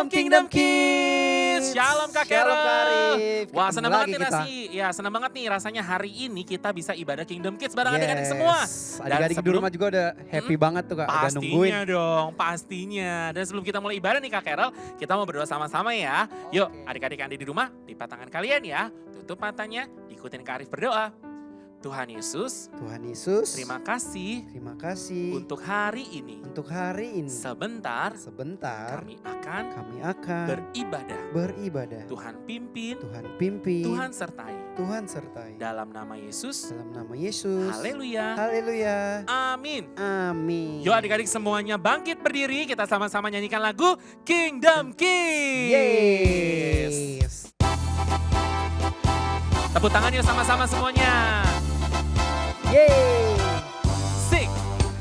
Kingdom Kids. Shalom Kak Carol. Shalom Kak Arif. Wah, Ketemu senang banget lagi nih kita. Nasi. Ya, senang banget nih rasanya hari ini kita bisa ibadah Kingdom Kids bareng Yes. adik-adik semua. Adik-adik di rumah juga udah happy banget tuh Kak, udah nungguin. Pastinya dong, pastinya. Dan sebelum kita mulai ibadah nih Kak Carol, kita mau berdoa sama-sama ya. Yuk, adik-adik yang ada di rumah, lipat tangan kalian ya. Tutup matanya, ikutin Kak Arif berdoa. Tuhan Yesus, Tuhan Yesus, terima kasih terima kasih untuk hari ini. untuk hari ini. Sebentar, Sebentar kami akan kami akan beribadah. beribadah. Tuhan pimpin, Tuhan pimpin, Tuhan sertai. Tuhan sertai. Dalam nama Yesus, Dalam nama Yesus. haleluya, Haleluya. amin. Amin. Yuk adik-adik semuanya bangkit berdiri, kita sama-sama nyanyikan lagu Kingdom Kids. Yes. Tepuk tangan yuk sama-sama semuanya. Yeay. Sing.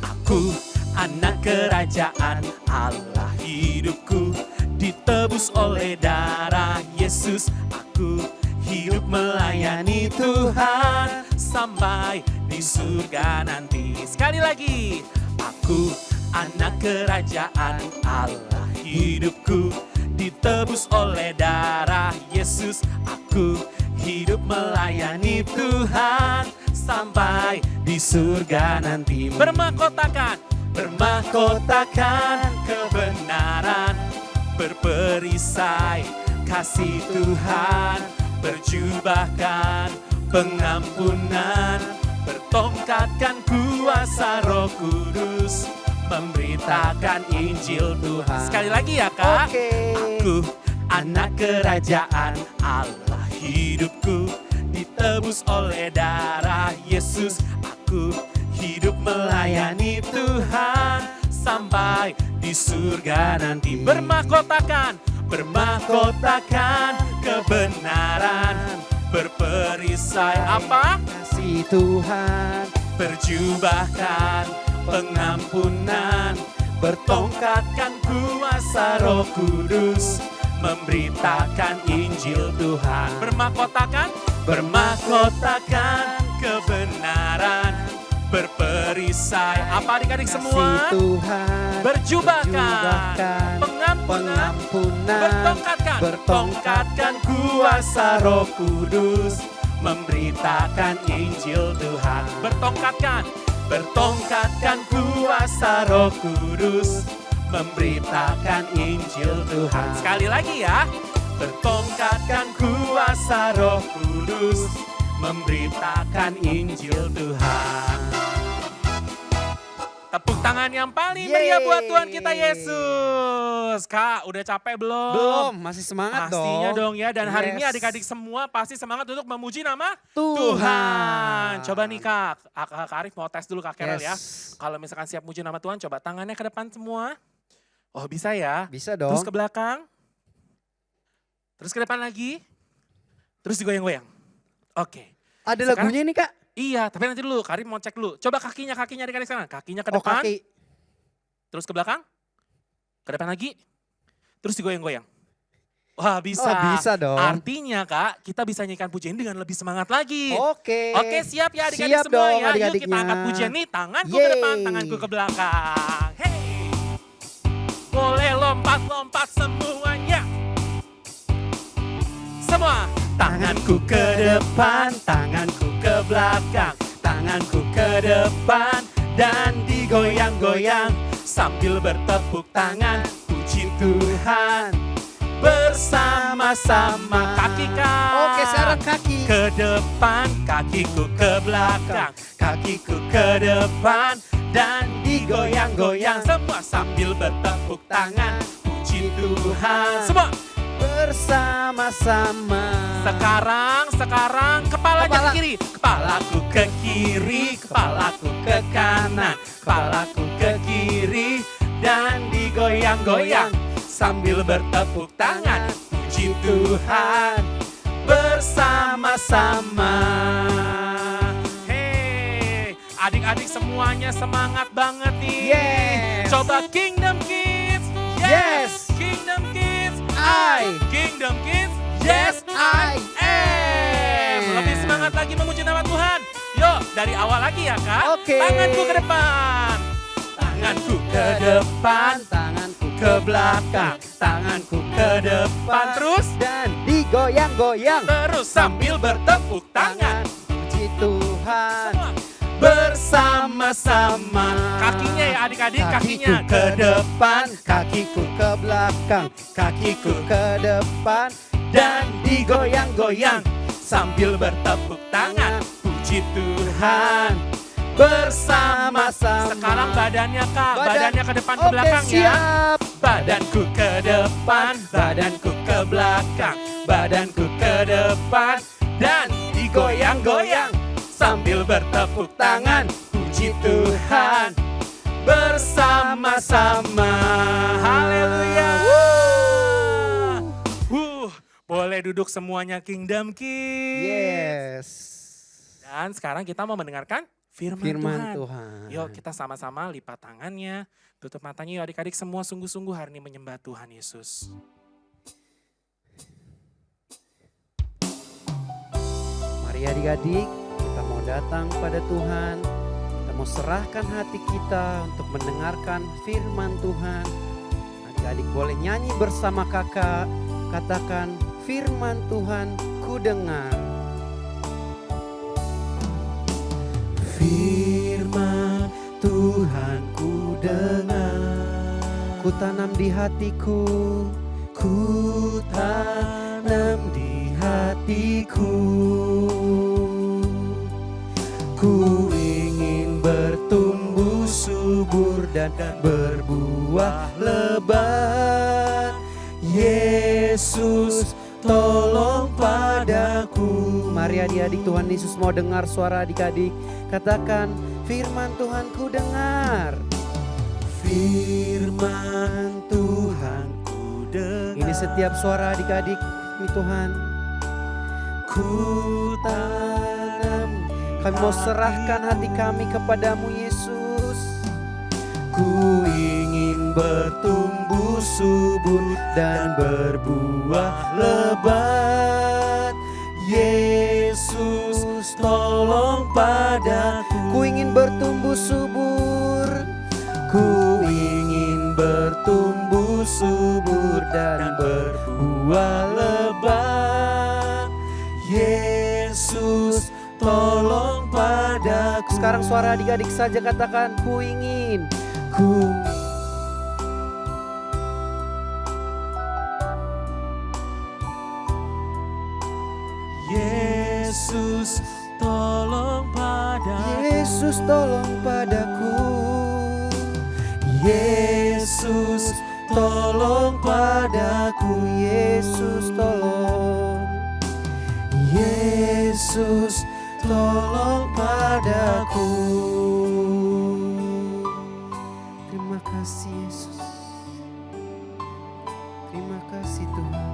Aku anak kerajaan Allah, hidupku ditebus oleh darah Yesus. Aku hidup melayani Tuhan sampai di surga nanti. Sekali lagi. Aku anak kerajaan Allah, hidupku ditebus oleh darah Yesus. Aku hidup melayani Tuhan sampai di surga nanti. Bermahkotakan kebenaran, berperisai kasih Tuhan, berjubahkan pengampunan, bertongkatkan kuasa Roh Kudus, memberitakan Injil Tuhan. Sekali lagi ya Kak. Oke. Aku anak kerajaan Allah, hidupku ditebus oleh darah Yesus. Aku hidup melayani Tuhan sampai di surga nanti. Bermahkotakan kebenaran, berperisai apa? Kasih Tuhan, Berjubahkan pengampunan, bertongkatkan kuasa Roh Kudus, memberitakan Injil Tuhan. Bermahkotakan kebenaran, berperisai apa adik-adik kasih semua? Tuhan, Berjubahkan pengampunan, bertongkatkan kuasa Roh Kudus, memberitakan Injil Tuhan. Bertongkatkan kuasa Roh Kudus, memberitakan Injil Tuhan. Sekali lagi ya. Bertongkatkan kuasa Roh Kudus, memberitakan Injil Tuhan. Tepuk tangan yang paling meriah buat Tuhan kita Yesus. Kak, udah capek belum? Belum, masih semangat Pastinya dong. dong ya. Dan hari ini Yes. adik-adik semua pasti semangat untuk memuji nama Tuhan. Coba nih Kak, Kak Arif mau tes dulu Kak Carol ya. Yes. Kalau misalkan siap muji nama Tuhan, coba tangannya ke depan semua. Oh bisa ya. Bisa dong. Terus ke belakang. Terus ke depan lagi. Terus digoyang-goyang. Oke. Ada Sekarang- lagunya ini Kak? Iya, tapi nanti dulu Kak Arif mau cek dulu. Coba kakinya adik-adik sekarang. Kakinya ke Oh depan. kaki. Terus ke belakang. Ke depan lagi. Terus digoyang-goyang. Wah bisa. Oh bisa dong. Artinya Kak, kita bisa nyanyikan pujian dengan lebih semangat lagi. Oke. Oke siap ya adik-adik Siap semua dong ya. Yuk kita adik-adiknya. angkat pujian nih. Tanganku ke Yeay. depan, tanganku ke belakang. Hey. Boleh lompat-lompat semuanya. Semua. Tanganku ke depan, tanganku ke belakang. Tanganku ke depan dan digoyang-goyang. Sambil bertepuk tangan, puji Tuhan. Bersama-sama kaki Kak. Oke sekarang kaki. Ke depan, kakiku ke belakang, kakiku ke depan dan digoyang-goyang semua sambil bertepuk tangan, puji Tuhan. Semua. Bersama-sama. Sekarang kepalanya Kepala. ke kiri, kepalaku ke kiri, kepalaku ke kanan, kepalaku ke kiri dan digoyang-goyang sambil bertepuk tangan, puji Tuhan. Bersama-sama. Hey, adik-adik semuanya semangat banget nih. Yes. Coba Kingdom Kids. Yes. Kingdom Kids. I. Kingdom Kids. Yes, I am. Lebih semangat lagi memuji nama Tuhan. Yuk, dari awal lagi ya Kak. Oke. Tanganku ke depan. Tanganku ke depan. Tanganku Ke belakang. belakang, tanganku ke depan. Terus, Dan digoyang-goyang. terus sambil bertepuk tangan. Puji Tuhan. Semua bersama-sama. Kakinya ya adik-adik, kakinya ke depan, kakiku ke belakang, kakiku ke depan. dan digoyang-goyang sambil bertepuk tangan. Puji Tuhan bersama-sama. Sekarang badannya Kak, badannya ke depan ke Oke, belakang ya. siap. Badanku ke depan, badanku ke belakang, badanku ke depan, dan digoyang-goyang sambil bertepuk tangan. Puji Tuhan bersama-sama. Haleluya. Boleh duduk semuanya Kingdom Kids. Yes. Dan sekarang kita mau mendengarkan firman Firman Tuhan. Tuhan. Yuk kita sama-sama lipat tangannya, tutup matanya yuk adik-adik semua sungguh-sungguh hari ini menyembah Tuhan Yesus. Mari adik-adik, kita mau datang pada Tuhan. Kita mau serahkan hati kita untuk mendengarkan firman Tuhan. Adik-adik boleh nyanyi bersama kakak. Katakan, firman Tuhan ku dengar. Firman Tuhan ku dengar, Ku tanam di hatiku. ku tanam di hatiku. Ku ingin bertumbuh subur dan berbuah lebat. Yesus tolong padaku. Mari adik-adik, Tuhan Yesus mau dengar suara adik-adik. Katakan, firman Tuhan ku dengar. Firman Tuhan ku dengar. Ini setiap suara adik-adik, ini Tuhan. Ku Tanam, kami mau serahkan hati kami kepadamu Yesus. Ku ingin bertumbuh subur dan berbuah lebat. Yesus tolong padaku. Ku ingin bertumbuh subur. Ku ingin bertumbuh subur dan berbuah lebat. Yesus tolong padaku. Sekarang suara adik-adik saja katakan, ku ingin. Ku Yesus tolong padaku. Yesus tolong padaku. Yesus tolong padaku. Yesus tolong. Yesus tolong padaku. Terima kasih Yesus. Terima kasih Tuhan.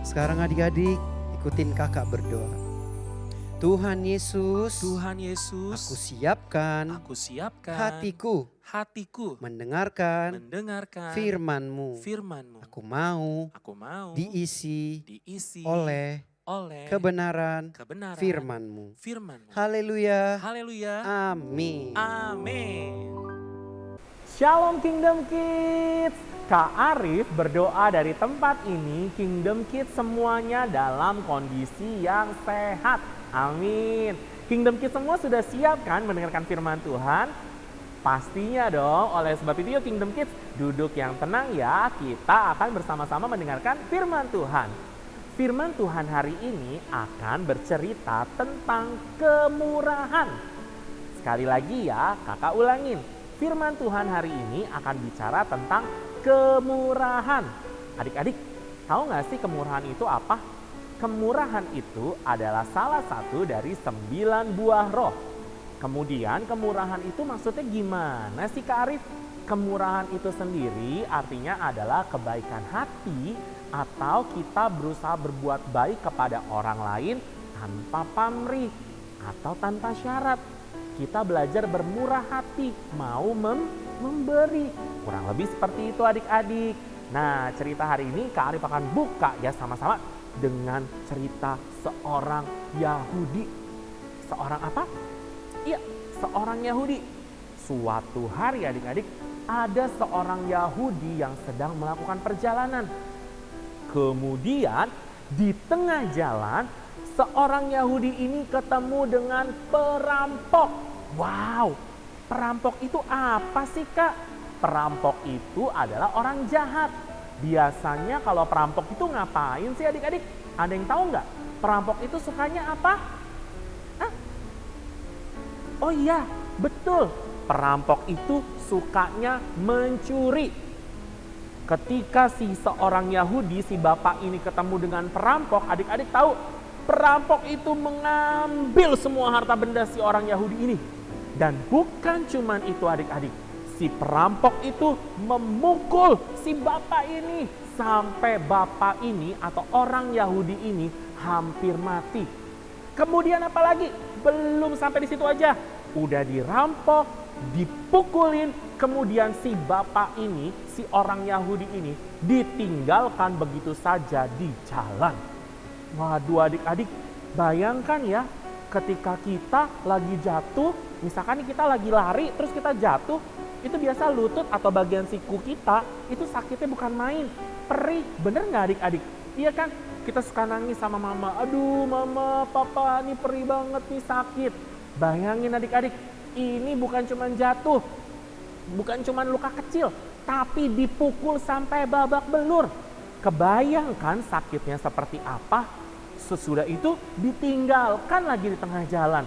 Sekarang adik-adik ikutin kakak berdoa. Tuhan Yesus, Tuhan Yesus, aku siapkan aku siapkan hatiku hatiku mendengarkan mendengarkan firman-Mu. firman-Mu. Aku mau Aku mau diisi diisi oleh kebenaran kebenaran firman-Mu. firman-Mu. Haleluya. Haleluya. Amin. Amin. Shalom Kingdom Kids. Kak Arif berdoa dari tempat ini Kingdom Kids semuanya dalam kondisi yang sehat. Amin. Kingdom Kids semua sudah siap kan mendengarkan firman Tuhan? Pastinya dong. Oleh sebab itu yuk Kingdom Kids duduk yang tenang ya. Kita akan bersama-sama mendengarkan firman Tuhan. Firman Tuhan hari ini akan bercerita tentang kemurahan. Sekali lagi ya, kakak ulangin. Firman Tuhan hari ini akan bicara tentang kemurahan. Adik-adik, tahu gak sih kemurahan itu apa? Kemurahan itu adalah salah satu dari 9 buah roh. Kemudian kemurahan itu maksudnya gimana sih Kak Arif? Kemurahan itu sendiri artinya adalah kebaikan hati atau kita berusaha berbuat baik kepada orang lain tanpa pamrih atau tanpa syarat. Kita belajar bermurah hati, mau memberi. Kurang lebih seperti itu adik-adik. Nah, cerita hari ini Kak Arif akan buka ya sama-sama dengan cerita seorang Yahudi. Seorang apa? Iya, seorang Yahudi. Suatu hari adik-adik, ada seorang Yahudi yang sedang melakukan perjalanan. Kemudian di tengah jalan, seorang Yahudi ini ketemu dengan perampok. Wow, perampok itu apa sih Kak? Perampok itu adalah orang jahat. Biasanya kalau perampok itu ngapain sih adik-adik? Ada yang tahu nggak? Perampok itu sukanya apa? Hah? Oh iya, betul. Perampok itu sukanya mencuri. Ketika si seorang Yahudi, si bapak ini ketemu dengan perampok, adik-adik tahu perampok itu mengambil semua harta benda si orang Yahudi ini. Dan bukan cuman itu adik-adik, si perampok itu memukul si bapak ini sampai bapak ini atau orang Yahudi ini hampir mati. Kemudian apa lagi? Belum sampai di situ aja. Udah dirampok, dipukulin, kemudian si bapak ini, si orang Yahudi ini ditinggalkan begitu saja di jalan. Waduh adik-adik, bayangkan ya, ketika kita lagi jatuh, misalkan kita lagi lari terus kita jatuh, itu biasa lutut atau bagian siku kita itu sakitnya bukan main, perih, bener nggak adik-adik? Iya kan? Kita suka nangis sama mama, aduh mama, papa, ini perih banget nih, sakit. Bayangin adik-adik, ini bukan cuma jatuh, bukan cuma luka kecil, tapi dipukul sampai babak belur. Kebayangkan sakitnya seperti apa? Sesudah itu ditinggalkan lagi di tengah jalan.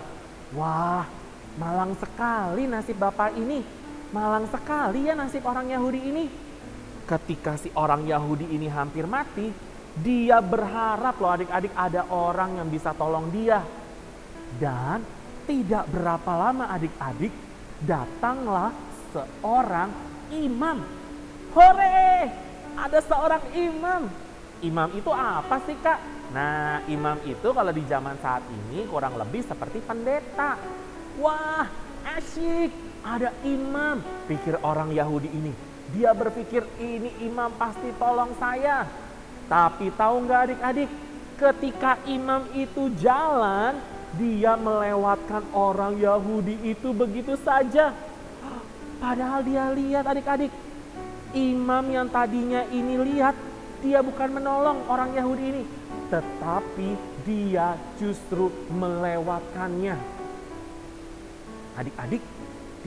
Wah, malang sekali nasib bapak ini. Malang sekali ya nasib orang Yahudi ini. Ketika si orang Yahudi ini hampir mati, dia berharap loh adik-adik ada orang yang bisa tolong dia. Dan tidak berapa lama adik-adik, datanglah seorang imam. Hore! Ada seorang imam. Imam itu apa sih Kak? Nah, imam itu kalau di zaman saat ini kurang lebih seperti pendeta. Wah, asyik, ada imam. Pikir orang Yahudi ini. Dia berpikir ini imam pasti tolong saya. Tapi tahu nggak adik-adik? Ketika imam itu jalan, dia melewatkan orang Yahudi itu begitu saja. Padahal dia lihat adik-adik. Imam yang tadinya ini lihat, dia bukan menolong orang Yahudi ini. Tetapi dia justru melewatkannya. Adik-adik,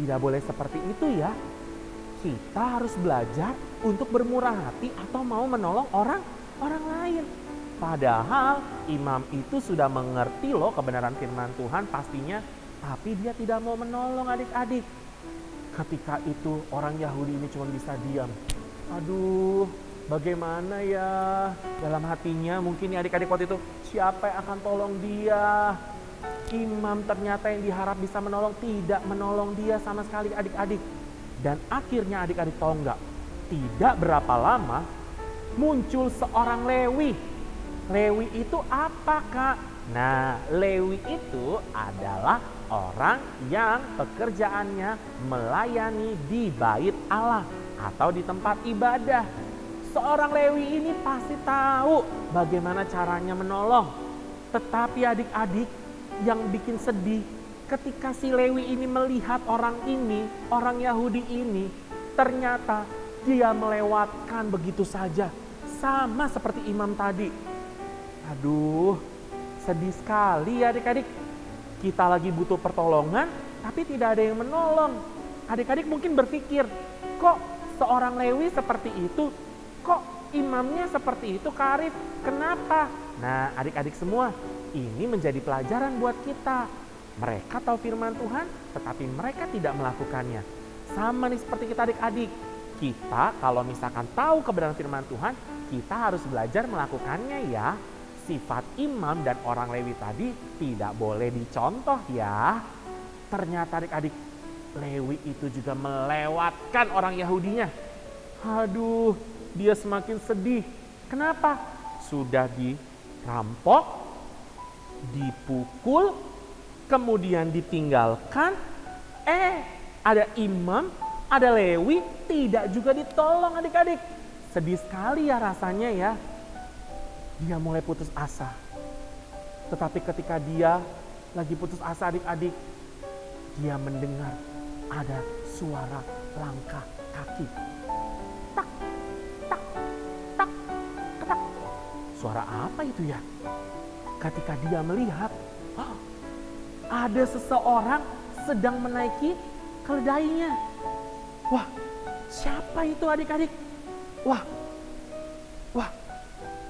tidak boleh seperti itu ya. Kita harus belajar untuk bermurah hati atau mau menolong orang lain. Padahal imam itu sudah mengerti loh kebenaran firman Tuhan pastinya. Tapi dia tidak mau menolong adik-adik. Ketika itu orang Yahudi ini cuma bisa diam. Aduh, bagaimana ya dalam hatinya mungkin ya adik-adik waktu itu. Siapa yang akan tolong dia? Imam ternyata yang diharap bisa menolong tidak menolong dia sama sekali adik-adik. Dan akhirnya adik-adik tahu nggak? Tidak berapa lama muncul seorang Lewi. Lewi itu apa Kak? Nah, Lewi itu adalah orang yang pekerjaannya melayani di bait Allah atau di tempat ibadah. Seorang Lewi ini pasti tahu bagaimana caranya menolong. Tetapi adik-adik yang bikin sedih, ketika si Lewi ini melihat orang ini, orang Yahudi ini, ternyata dia melewatkan begitu saja. Sama seperti imam tadi. Aduh, sedih sekali ya adik-adik. Kita lagi butuh pertolongan, tapi tidak ada yang menolong. Adik-adik mungkin berpikir, kok seorang Lewi seperti itu? Kok imamnya seperti itu Kak Arif? Kenapa? Nah adik-adik semua, ini menjadi pelajaran buat kita. Mereka tahu firman Tuhan, tetapi mereka tidak melakukannya. Sama nih seperti kita adik-adik. Kita kalau misalkan tahu kebenaran firman Tuhan, kita harus belajar melakukannya ya. Sifat imam dan orang Lewi tadi tidak boleh dicontoh ya. Ternyata adik-adik, Lewi itu juga melewatkan orang Yahudinya. Aduh, dia semakin sedih. Kenapa? Sudah dirampok, dipukul, kemudian ditinggalkan. Ada imam, ada Lewi, tidak juga ditolong adik-adik. Sedih sekali ya rasanya ya. Dia mulai putus asa. Tetapi ketika dia lagi putus asa adik-adik, dia mendengar ada suara langkah kaki. Siapa itu ya? Ketika dia melihat, oh, ada seseorang sedang menaiki keledainya. Wah, siapa itu adik-adik? Wah,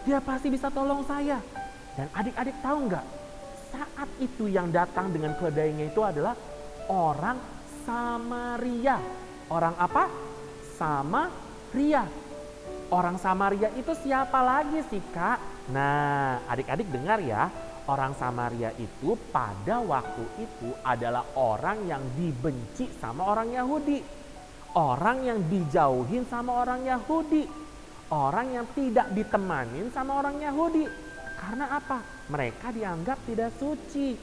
dia pasti bisa tolong saya. Dan adik-adik tahu nggak? Saat itu yang datang dengan keledainya itu adalah orang Samaria. Orang apa? Samaria. Orang Samaria itu siapa lagi sih, Kak? Nah, adik-adik dengar ya. Orang Samaria itu pada waktu itu adalah orang yang dibenci sama orang Yahudi. Orang yang dijauhin sama orang Yahudi. Orang yang tidak ditemanin sama orang Yahudi. Karena apa? Mereka dianggap tidak suci.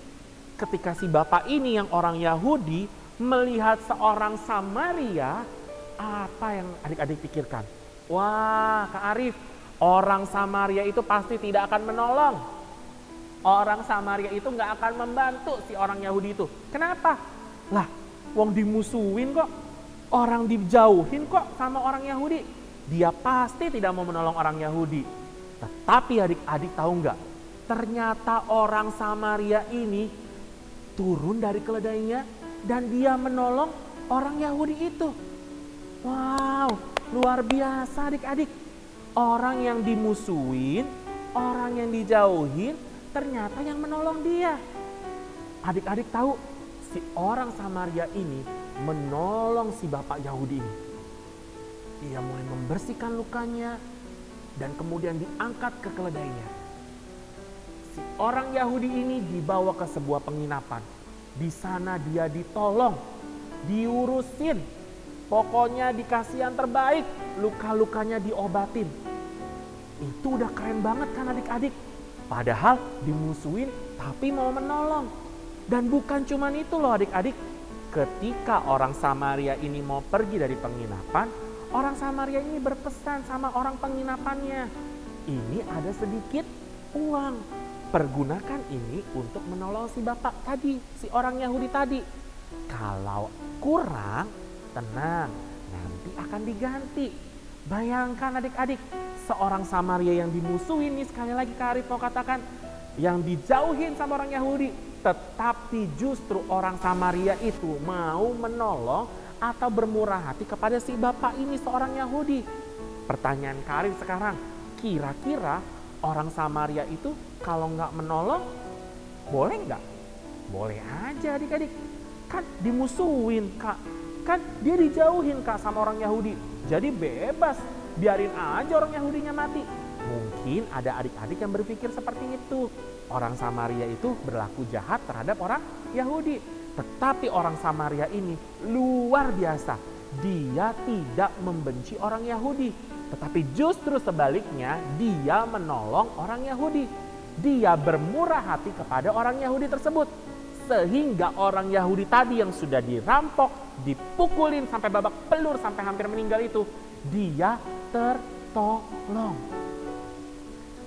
Ketika si bapak ini yang orang Yahudi melihat seorang Samaria, apa yang adik-adik pikirkan? Wah, Kak Arif, orang Samaria itu pasti tidak akan menolong. Orang Samaria itu nggak akan membantu si orang Yahudi itu. Kenapa? Lah, wong dimusuhin kok. Orang dijauhin kok sama orang Yahudi. Dia pasti tidak mau menolong orang Yahudi. Tetapi adik-adik tahu nggak? Ternyata orang Samaria ini turun dari keledainya dan dia menolong orang Yahudi itu. Wow, luar biasa adik-adik. Orang yang dimusuhin, orang yang dijauhin, ternyata yang menolong dia. Adik-adik tahu, si orang Samaria ini menolong si bapak Yahudi ini. Dia mulai membersihkan lukanya dan kemudian diangkat ke keledainya. Si orang Yahudi ini dibawa ke sebuah penginapan. Di sana dia ditolong, diurusin. Pokoknya dikasih yang terbaik, luka-lukanya diobatin. Itu udah keren banget kan adik-adik? Padahal dimusuhin tapi mau menolong. Dan bukan cuman itu loh adik-adik. Ketika orang Samaria ini mau pergi dari penginapan, orang Samaria ini berpesan sama orang penginapannya. Ini ada sedikit uang. Pergunakan ini untuk menolong si bapak tadi, si orang Yahudi tadi. Kalau kurang, tenang, nanti akan diganti. Bayangkan adik-adik, seorang Samaria yang dimusuhin nih, sekali lagi Kak Arif mau katakan, yang dijauhin sama orang Yahudi, tetapi justru orang Samaria itu mau menolong atau bermurah hati kepada si bapak ini, seorang Yahudi. Pertanyaan Kak Arif sekarang, kira-kira orang Samaria itu kalau nggak menolong, boleh nggak? Boleh aja adik-adik. Kan dimusuhin Kak, kan dia dijauhin Kak sama orang Yahudi. Jadi bebas, biarin aja orang Yahudinya mati. Mungkin ada adik-adik yang berpikir seperti itu. Orang Samaria itu berlaku jahat terhadap orang Yahudi. Tetapi orang Samaria ini luar biasa. Dia tidak membenci orang Yahudi. Tetapi justru sebaliknya dia menolong orang Yahudi. Dia bermurah hati kepada orang Yahudi tersebut. Sehingga orang Yahudi tadi yang sudah dirampok, dipukulin sampai babak belur, sampai hampir meninggal itu, dia tertolong.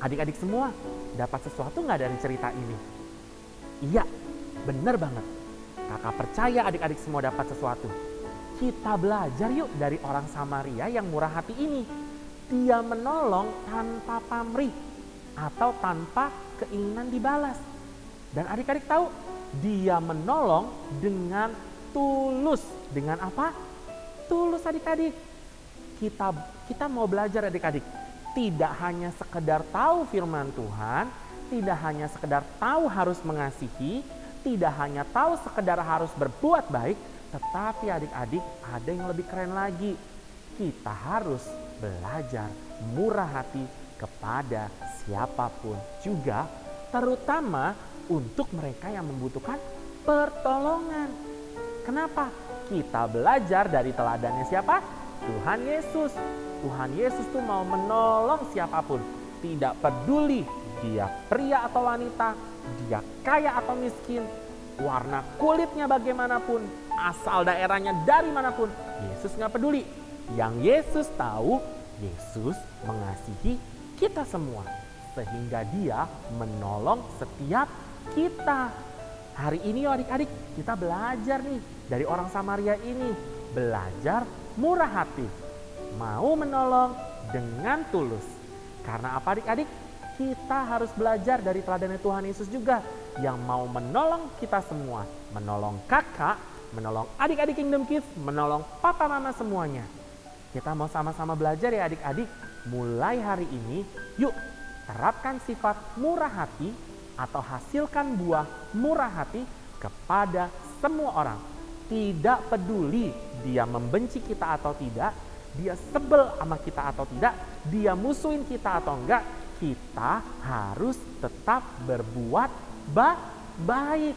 Adik-adik semua dapat sesuatu nggak dari cerita ini? Iya, benar banget. Kakak percaya adik-adik semua dapat sesuatu. Kita belajar yuk dari orang Samaria yang murah hati ini. Dia menolong tanpa pamrih atau tanpa keinginan dibalas. Dan adik-adik tahu, dia menolong dengan tulus. Dengan apa? Tulus adik-adik. Kita mau belajar adik-adik. Tidak hanya sekedar tahu firman Tuhan, tidak hanya sekedar tahu harus mengasihi, tidak hanya tahu sekedar harus berbuat baik, tetapi adik-adik ada yang lebih keren lagi. Kita harus belajar murah hati kepada siapapun juga, terutama untuk mereka yang membutuhkan pertolongan. Kenapa? Kita belajar dari teladannya siapa? Tuhan Yesus. Tuhan Yesus tuh mau menolong siapapun. Tidak peduli dia pria atau wanita, dia kaya atau miskin, warna kulitnya bagaimanapun, asal daerahnya dari manapun. Yesus gak peduli. Yang Yesus tahu, Yesus mengasihi kita semua. Sehingga dia menolong setiap kita. Hari ini adik-adik kita belajar nih dari orang Samaria ini. Belajar murah hati. Mau menolong dengan tulus. Karena apa adik-adik? kita harus belajar dari teladan Tuhan Yesus juga yang mau menolong kita semua, menolong kakak, menolong adik-adik Kingdom Kids, menolong papa mama semuanya. Kita mau sama-sama belajar ya adik-adik. Mulai hari ini, yuk terapkan sifat murah hati atau hasilkan buah murah hati kepada semua orang. Tidak peduli dia membenci kita atau tidak, dia sebel sama kita atau tidak, dia musuhin kita atau enggak, kita harus tetap berbuat baik.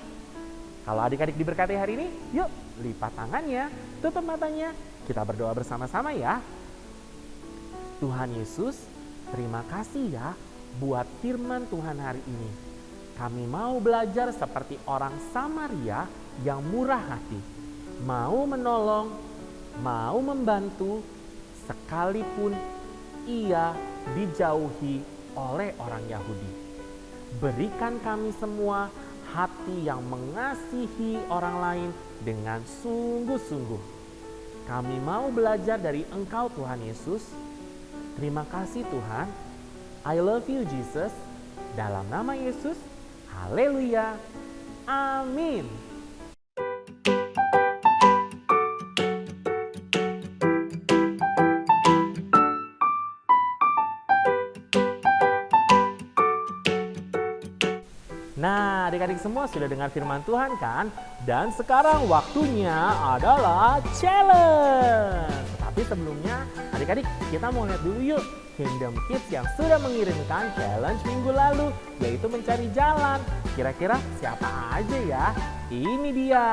Kalau adik-adik diberkati hari ini, yuk lipat tangannya, tutup matanya, kita berdoa bersama-sama ya. Tuhan Yesus, terima kasih ya buat firman Tuhan hari ini. Kami mau belajar seperti orang Samaria yang murah hati, mau menolong, mau membantu, sekalipun ia dijauhi oleh orang Yahudi. Berikan kami semua hati yang mengasihi orang lain dengan sungguh-sungguh. Kami mau belajar dari Engkau Tuhan Yesus. Terima kasih Tuhan. I love you Jesus. Dalam nama Yesus. Haleluya. Amin. Nah, adik-adik semua sudah dengar firman Tuhan kan? Dan sekarang waktunya adalah challenge. Tapi sebelumnya, adik-adik kita mau lihat dulu yuk Kingdom Kids yang sudah mengirimkan challenge minggu lalu, yaitu mencari jalan. Kira-kira siapa aja ya? Ini dia.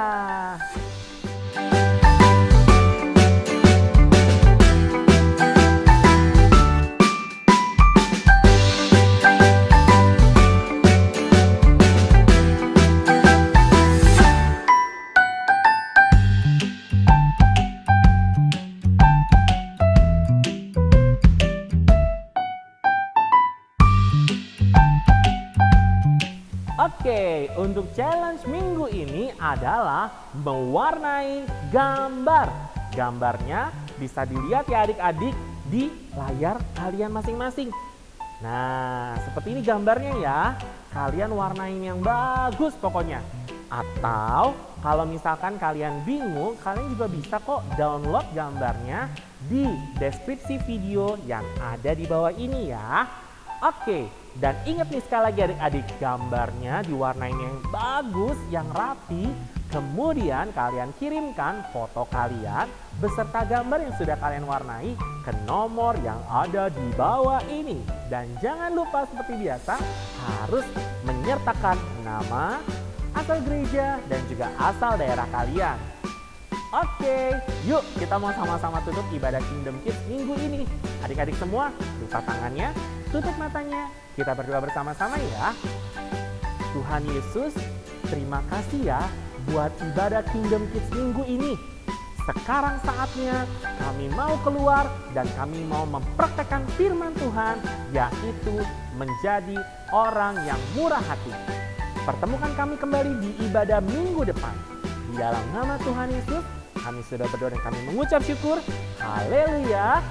Oke, untuk challenge minggu ini adalah mewarnai gambar. Gambarnya bisa dilihat ya adik-adik di layar kalian masing-masing. Nah, seperti ini gambarnya ya. Kalian warnain yang bagus pokoknya. Atau kalau misalkan kalian bingung, kalian juga bisa kok download gambarnya di deskripsi video yang ada di bawah ini ya. Oke, dan ingat nih sekali lagi adik-adik, gambarnya diwarnain yang bagus, yang rapi. Kemudian kalian kirimkan foto kalian beserta gambar yang sudah kalian warnai ke nomor yang ada di bawah ini. Dan jangan lupa seperti biasa harus menyertakan nama, asal gereja, dan juga asal daerah kalian. Oke, yuk kita mau sama-sama tutup ibadah Kingdom Kids minggu ini. Adik-adik semua, buka tangannya, tutup matanya, kita berdoa bersama-sama ya. Tuhan Yesus, terima kasih ya buat ibadah Kingdom Kids minggu ini. Sekarang saatnya kami mau keluar dan kami mau mempraktekkan firman Tuhan, yaitu menjadi orang yang murah hati. Pertemukan kami kembali di ibadah minggu depan. Di dalam nama Tuhan Yesus, kami sudah berdoa dan kami mengucap syukur. Haleluya.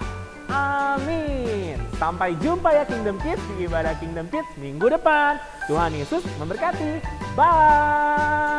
Amin. Sampai jumpa ya Kingdom Kids di ibadah Kingdom Kids minggu depan. Tuhan Yesus memberkati. Bye.